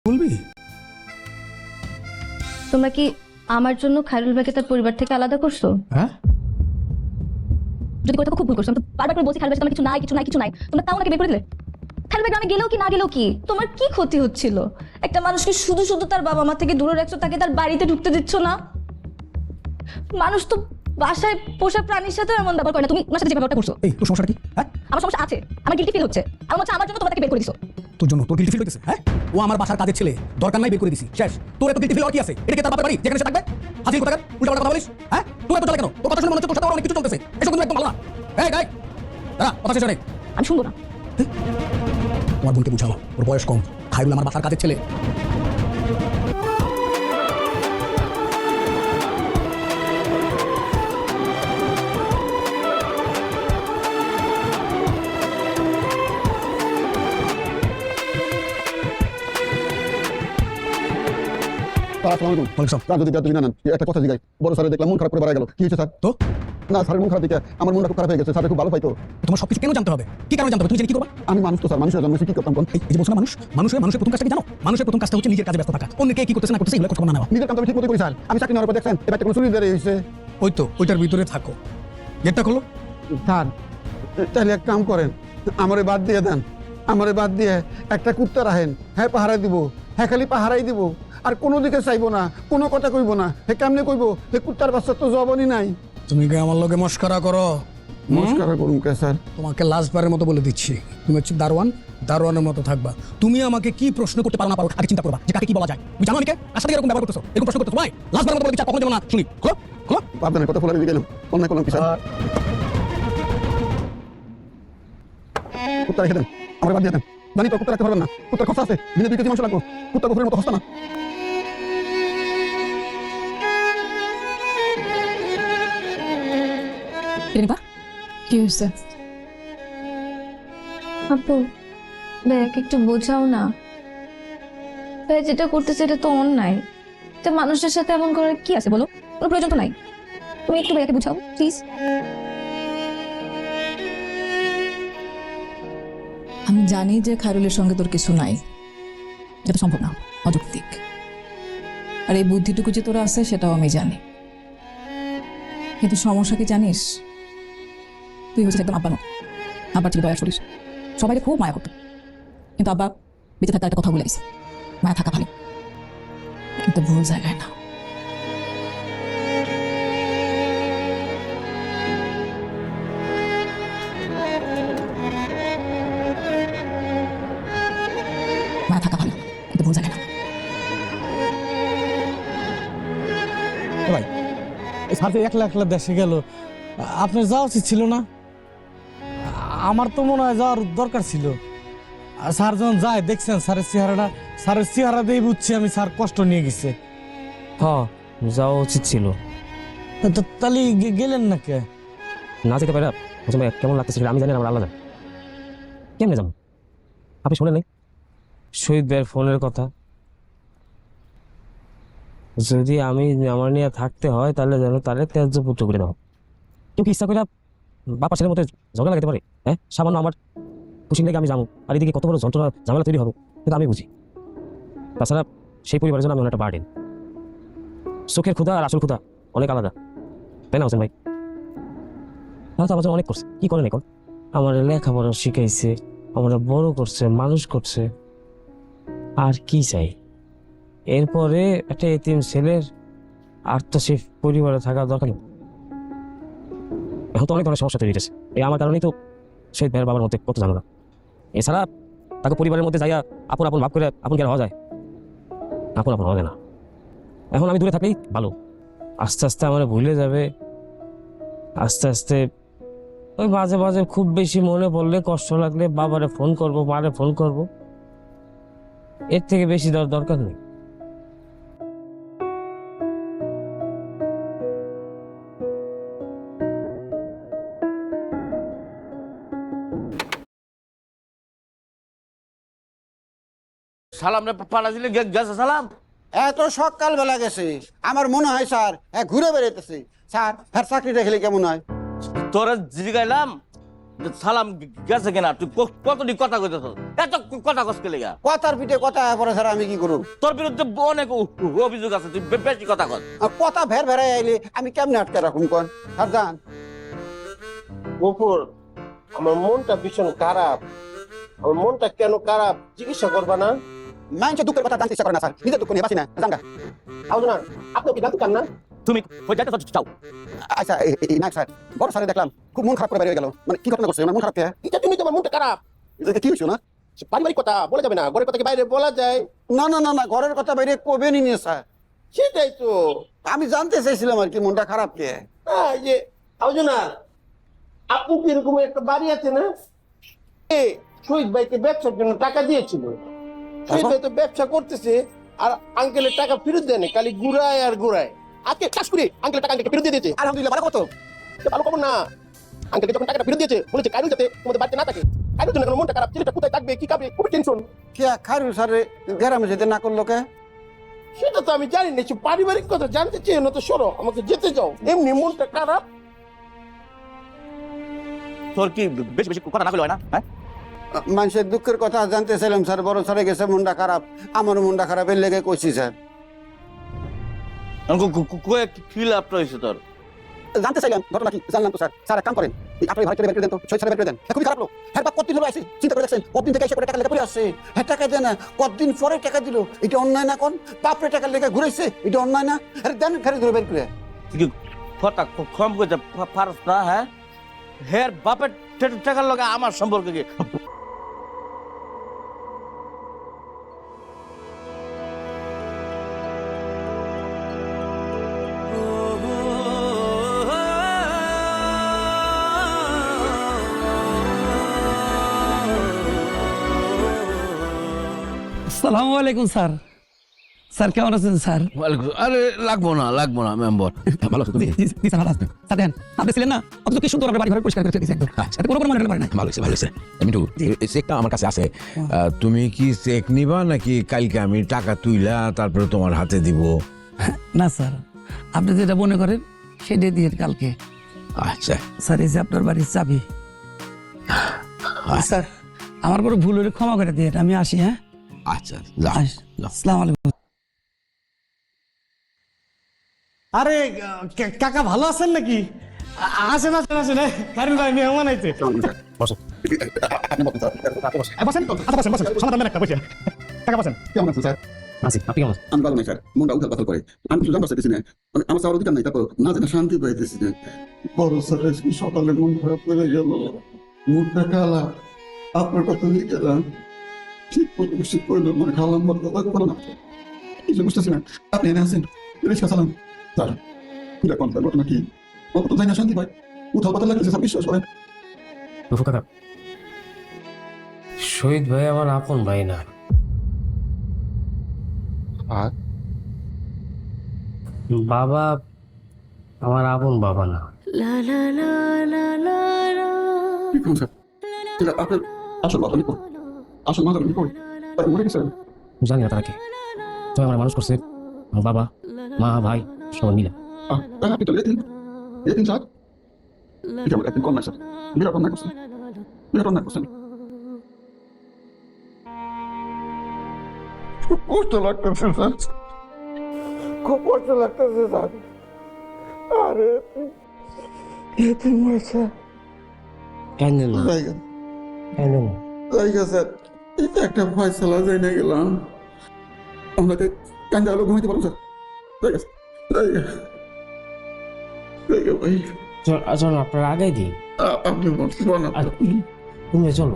বলবি? তোমরা কি আমার জন্য খায়রুল ভাইকে তার পরিবার থেকে আলাদা করছো? হ্যাঁ, যদি করে থাকো খুব ভুল করছো। আমি তো বারবার করে বলছি খায়রুল ভাই আমার কিছু নাই কিছু নাই কিছু নাই, তোমরা তাও ওনাকে বের করে দিলে। খায়রুল ভাই গ্রামে গেলেও কি না গেলেও কি, তোমার কি ক্ষতি হচ্ছিল? একটা মানুষকে শুধু শুধু তার বাবা মা থেকে দূরে রাখছো, তাকে তার বাড়িতে ঢুকতে দিচ্ছ না। মানুষ তো বাসায় পোষা প্রাণীর সাথে এমন ব্যবহার করে না, তুমি ওনার সাথে যে ব্যবহারটা করছো। এই তোর সমস্যাটা কি? হ্যাঁ, আমার সমস্যা আছে, আমার গিল্টি ফিল হচ্ছে। আমার মনে হচ্ছে আমার জন্য তোমরা তাকে বের করে দিছো। তোর জন্য তোর গিল্টি ফিল হইতেছে? হ্যাঁ, ও আমার বাসার কাজের ছেলে, দরকার নাই বের করে দিছি, শেষ। তোর এত গিল্টি ফিল আর কি আছে? এটা কি তার বাপের বাড়ি যেখানে সে থাকবে? হাজির কোথাকার উল্টা কথা বলিস? হ্যাঁ, তুই এত চলে কেন? তোর কথা শুনে মনে হচ্ছে তোর সাথে অনেক কিছু চলতেছে। এসব কিন্তু একদম ভালো না। এই গাই, দাঁড়া, কথা শেষ নেই। আমি শুনবো না। তোমার বোনকে বুঝাও, ওর বয়স কম। খায়রুল আমার বাসার কাজের ছেলে। স্যার যদি না নেন একটা কথা জিগাই, বড় স্যার দেখলাম মন খারাপ করে বাড়া গেল। কি হয়েছে স্যার? তো না স্যারের মন খারাপ দেখে আমার মনটা খুব খারাপ হয়ে গেছে। স্যার খুব ভালো পাইতো। তোমার সবকিছু কেন জানতে হবে? কি কারণে জানতে হবে? তুমি জেনে কি করবা? আমি মানুষ তো স্যার, মানুষের জন্মেছি, কি করতাম কোন? এই যে বলছো না, মানুষের প্রথম কাজটা কি জানো? মানুষের প্রথম কাজটা হচ্ছে নিজের কাজে ব্যস্ত থাকা। অন্যকে কি করতেছে না করতেছে এগুলো খোঁজ খবর না নেওয়া। নিজের কাম তো আমি ঠিক মতো করি স্যার। আমি চাকরি নেওয়ার পর দেখছেন এবার কোনো চুরি বেড়ে হয়েছে। ওই তো ওইটার ভিতরে থাকো, গেটটা খোলো। স্যার তাহলে এক কাম করেন, আমারে বাদ দিয়ে দেন। আমারে বাদ দিয়ে একটা কুত্তা রাখেন, হ্যাঁ পাহারাই দিব, হ্যাঁ খালি পাহারাই দিব, আর কোনো দিকে চাইবো না, কোনো কথা কইব না। হে কেমনে কইব? হে কুত্তার বাচ্চার তো জবানই নাই। তুমি কি আমার লগে মস্করা করো? নমস্কার করুন কে স্যার? তোমাকে লাস্টবারের মতো বলে দিচ্ছি, তুমি হচ্ছে দারোয়ানের মতো থাকবা। তুমি আমাকে কি প্রশ্ন করতে পারো না পারো আগে চিন্তা করবা যে কাকে কি বলা যায়। তুমি জানো অনেকে কার সাথে এরকম ব্যবহার করতেছো, এরকম প্রশ্ন করতেছো। ভাই লাস্টবারের মতো বলে দিচ্ছি, কখনো যেন না শুনি। খোলো খোলো। আপনার কথা ফলার দিকে গেলাম, অন্য কোনো কিছু কুত্তা রেখে দেন, আমার বাদ দিয়ে দেন। জানি তো কুত্তা রাখতে পারবেন না, কুত্তার খরচা আছে, দিনে 2 কেজি মাংস লাগবে। কুত্তা কুকুরের মতো হস্তা না। কি হয়েছে? আপু দেখ, একটু বোঝাও না। ভাই যেটা করতেছে এটা তো অন্যায়। এটা মানুষের সাথে এমন করার কি আছে বলো? কোনো প্রয়োজন তো নাই। তুমি একটু ভাইয়াকে বুঝাও প্লিজ। আমি জানি যে খায়রুলের সঙ্গে তোর কিছু নাই, এটা সম্ভব না, অযৌক্তিক। আর এই বুদ্ধিটুকু যে তোরা আছে সেটাও আমি জানি, কিন্তু সমস্যা কি জানিস? তুই হচ্ছিস একদম আব্বা মতো। আব্বার ছিল দয়া শরীর, সবাইকে খুব মায়া করতো, কিন্তু আব্বা বেঁচে থাকতে একটা কথা বলে গেছে, মায়া থাকা ভালো, কিন্তু ভুল জায়গায় না। মায়া থাকা ভালো, কিন্তু ভুল জায়গায় না। ভাই এই স্যার একলা একলা দেশে গেল, আপনার যাওয়া উচিত ছিল না? আমার তো মনে হয় যাওয়ার দরকার ছিল। আর স্যার যখন যায় দেখছেন স্যারের চেহারা দিয়ে বুঝছি আমি স্যার কষ্ট নিয়ে গেছে। হ্যাঁ, যাওয়া উচিত ছিল। তাহলে গেলেন না কে? না যেতে পারে কেমন লাগতেছে আমি জানি না, আমার আলাদা কেমনে যাবো? আপনি শোনেন নাই শহীদ ভাইয়ের ফোনের কথা? যদি আমি আমার নিয়ে থাকতে হয় তাহলে যেন তাহলে ত্যায্য পুত্র করে দাও। কেউ কি ইচ্ছা করে বাপা ছেলের মধ্যে ঝগড়া লাগাতে পারে? হ্যাঁ, সামান্য আমার খুশি লেগে আমি যাবো, আর এদিকে কত বড় যন্ত্রণা ঝামেলা তৈরি হবে, কিন্তু আমি বুঝি। তাছাড়া সেই পরিবারের জন্য আমি অনেকটা বার্ডেন। চোখের ক্ষুধা আর আসল ক্ষুধা অনেক আলাদা, তাই না হোসেন ভাই? তাহলে তো আমার জন্য অনেক করছে, কি করেন এখন? আমার লেখাপড়া শিখাইছে, আমার বড় করছে, মানুষ করছে, আর কি চাই? এরপরে একটা এতিম ছেলের আর তো সে পরিবারে থাকা দরকার নেই। এখন তো অনেক ধরনের সমস্যা তৈরি হয়েছে, এই আমার কারণেই তো শহীদ ভাইয়ের বাবার মধ্যে কত ঝামেলা। এছাড়া তাকে পরিবারের মধ্যে যাইয়া আপন আপন ভাব করে আপন জ্ঞান হওয়া যায়? আপন আপন হওয়া যায় না। এখন আমি দূরে থাকলেই ভালো, আস্তে আস্তে আমার ভুলে যাবে, আস্তে আস্তে ওই মাঝে মাঝে খুব বেশি মনে পড়লে, কষ্ট লাগলে বাবারে ফোন করব, মারে ফোন করব, এর থেকে বেশি দরকার নেই। সালাম রে পালা দিলে গেছে সালাম। এত সকালবেলা গেছে, আমার মনে হয় স্যার ঘুরে বেড়াইতেছে। স্যার চাকরিটা খেলে কেমন হয়? তোরা জিগাইলাম যে সালাম গেছে কিনা, তুই কতটি কথা কইতেছ, এত কথা কসকে লেগা? কথার পিঠে কথা পরে স্যার আমি কি করব? তোর বিরুদ্ধে অনেক অভিযোগ আছে, তুই বেশি কথা কর। আর কথা ভের ভেড়াই আইলে আমি কেমনে আটকে রাখুন কোন? স্যার যান। গফুর, আমার মনটা ভীষণ খারাপ। আমার মনটা কেন খারাপ চিকিৎসা করবা না? মানুষের দুঃখের কথা জানতে ইচ্ছা করে না স্যার, নিজের দুঃখ নিয়ে বাঁচি না, জানগা। আউজনা, আপনি কি জানতে চান না? তুমি ওই যাইতে চাও? আচ্ছা না স্যার, বড় স্যারে দেখলাম খুব মন খারাপ করে বেরিয়ে গেল। মানে কি ঘটনা করছে? আমার মন খারাপ কে? এটা তুমি তোমার মনটা খারাপ। কি হয়েছে না? পারিবারিক কথা বলা যাবে না, ঘরের কথা কি বাইরে বলা যায়? না না না না, ঘরের কথা বাইরে কবে নিয়ে স্যার। সেটাই তো আমি জানতে চাইছিলাম আর কি মনটা খারাপ কে। এই যে আউজনা, আপনি কি এরকম একটা বাড়ি আছে না? শহীদ ভাইকে ব্যবসার জন্য টাকা দিয়েছিল। শহীদ ভাই তো ব্যবসা করতেছে আর আঙ্কেলের টাকা ফেরত দেয়নি, খালি ঘুরায় আর ঘুরায়। আজকে কাজ করে আঙ্কেলের টাকা আঙ্কেলকে ফেরত দিয়ে দিয়েছে। আলহামদুলিল্লাহ, ভালো কত? ভালো খবর না, আঙ্কেলকে যখন টাকাটা ফেরত দিয়েছে বলেছে কারণ যাতে তোমাদের বাড়িতে না থাকে। কারণ জন্য এখন মনটা খারাপ, ছেলেটা কোথায় থাকবে কি খাবে খুব টেনশন। কে খারুল স্যারে গ্রামে যেতে না করলো কে? সেটা তো আমি জানি না, সে পারিবারিক কথা জানতে চেয়ে না তো সরো, আমাকে যেতে যাও। এমনি মনটা খারাপ। তোর কি বেশি বেশি কথা না কইলো হয় না? হ্যাঁ, মানুষের দুঃখের কথা জানতে চাইলাম স্যার, বড় স্যারে গেছে মনটা খারাপ, আমারও মনটা খারাপের লেগে কইছি স্যার। কি লাভটা হয়েছে তোর? জানতে চাইলাম ঘটনা কি, জানলাম তো স্যার। স্যার এক কাম করেন, আপনি ভাই বের করে দেন তো, শহীদ স্যার বের করে দেন। খুবই খারাপ লোক, হ্যাঁ বাপ কতদিন হলো আসি, চিন্তা করে দেখছেন কতদিন থেকে এসে করে টাকা লেগে পড়ে আসছে। হ্যাঁ টাকা দেয় না, কতদিন পরে টাকা দিল, এটা অন্যায় না? কোন বাপরে টাকা লেগে ঘুরাইছে, এটা অন্যায় না? আরে দেন ফেরত ধরে বের করে। তুই কি কথা কম কইতে পারস না? হ্যাঁ, হের বাপের টাকার লগে আমার সম্পর্ক কি? আসসালামু আলাইকুম স্যার। স্যার কেমন আছেন স্যার? আরে লাগবো না মেম্বার। ভালো আছো তুমি? জি স্যার, ভালো আছি। স্যার দেখেন, আপনি ছিলেন না, অথচ কি সুন্দর আপনার বাড়ি ঘর পরিষ্কার করে দিয়েছে একদম। সাথে কোনো মনে রাখতে পারে না। ভালো হয়েছে মিন্টু, চেকটা আমার কাছে আছে। তুমি কি চেক নিবা নাকি কালকে আমি টাকা তুইলা তারপরে তোমার হাতে দিব? না স্যার, আপনি যেটা মনে করেন সেটাই দিয়ে কালকে। আচ্ছা স্যার এই যে আপনার বাড়ির চাবি। স্যার আমার কোনো ভুল হলে ক্ষমা করে দিয়ে, আমি আসি। হ্যাঁ আচ্ছা, যাও যাও। আসসালামু আলাইকুম। আরে কাকা ভালো আছেন নাকি? আসেন আসেন আসেন, কারণ ভাই মেহমান আইছে। বসেন তো, আচ্ছা বসেন বসেন, সমাধান দেন একটা, বসেন। টাকা বসেন। কেমন আছেন স্যার? আছি, আপনি কেমন আছেন? আমি ভালো নাই স্যার, মনটা উঠাল পাতাল করে। আমি কিছু জানতে চাইতেছি না, আমার চাওয়ার অধিকার নাই, তারপর না জানা শান্তি পাইতেছি না। বড় স্যার আজকে সকালে মন খারাপ করে গেল, মুখটা কালা, আপনার কথা দিয়ে গেলাম, ঠিক মতো ঠিক করলো, মানে খাওয়ালাম বলো না, কিছু বুঝতেছি না। আপনি এনে আছেন, রিক্সা চালান স্যার, পুরা কোন ঘটনা কি? অত তো জানি না শান্তি পাই, উঠাল পাতাল লাগতেছে স্যার, বিশ্বাস করেন। রুফু কাকা, শহীদ ভাই আমার আপন ভাই না। বাবা আমার আপন বাবা না। কি করুন স্যার? এটা আপনার আসল কথা লিখুন, আসল মাথা লিখুন, তাই মরে গেছে। জানি না তারা কে, তবে আমার মানুষ করছে আমার বাবা মা ভাই সবাই মিলে। আপনি তো লেদিন স্যার, এটা আমার একদিন কন্যা স্যার, বিরাট অন্যায় করছেন, বিরাট অন্যায় করছেন। খুব কষ্ট লাগতেছে স্যার, খুব কষ্ট লাগতেছে স্যার। আরে কান্দেন না, জায়গা কান্দেন না। জায়গা স্যার, এটা একটা ফয়সালা যাই না গেলাম, আমরা কান্দা আলো ঘুমাইতে পারবো স্যার। জায়গা জায়গা জায়গা ভাই, চল আপনার আগে দিই, আপনি বলুন চলো।